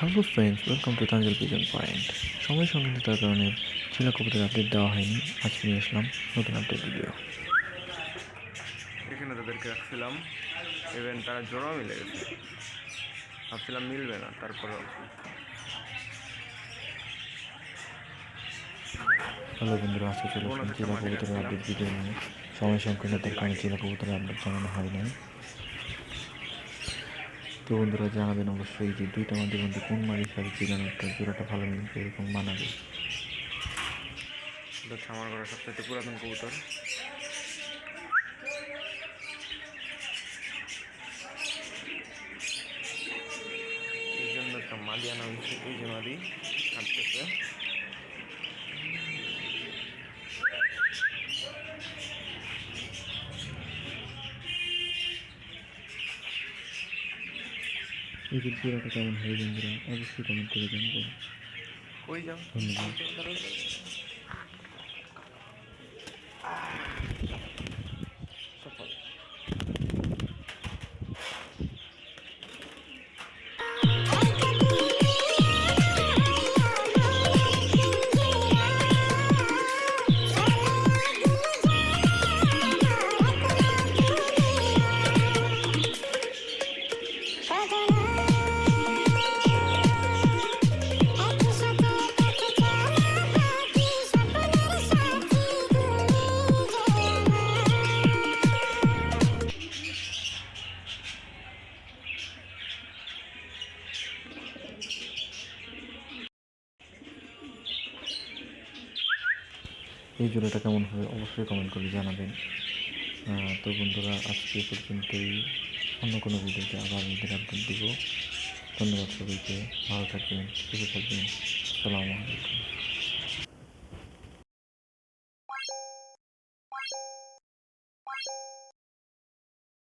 Hello friends, welcome to তানজাল pigeon point. সময় সংকীর্ণতার কারণে চীনা কবুতরের আপডেট দেওয়া হয়নি। আজকে নিয়ে আসলাম নতুন আপডেট ভিডিও। এখানে তাদেরকে রাখছিলাম, ইভেন তারা জোড়াও মিলে গেছে। ভাবছিলাম মিলবে না, তারপরেও হ্যালো বন্ধুরা, আজকে চলে আসলাম বোনাস একটা চীনা মাটি কবুতরের রাখছিলাম। আপডেট ভিডিও নিয়ে। সময় সংকীর্ণতার কারণে চীনা কবুতরের আপডেট জানানো হয় নাই। তো বন্ধুরা জানাবেন অবশ্যই যে দুইটা মাদির মধ্যে কোন মাদির সাথে চিলানোটা জোড়াটা ভালো মিলবে এবং মানাবে। এটা হচ্ছে আমার ঘরের সবচেয়ে পুরাতন কবুতর। এই জন্য একটা মাদি আনা হয়েছে, এই যে মাদি কাটতেছে। এই যে জোড়াটা কেমন হয় বন্ধুরা অবশ্যই কমেন্ট করে জানাবেন। কই যাও, ধন্যবাদ। সফল। এই জোড়াটা কেমন হবে অবশ্যই কমেন্ট করে জানাবেন। তো বন্ধুরা আজকে পর্যন্তই। অন্য কোনো ভিডিওতে আবার আপনাদের আপডেট দিব। ধন্যবাদ সবাইকে। ভালো থাকবেন, সুস্থ থাকবেন। আসসালামু আলাইকুম।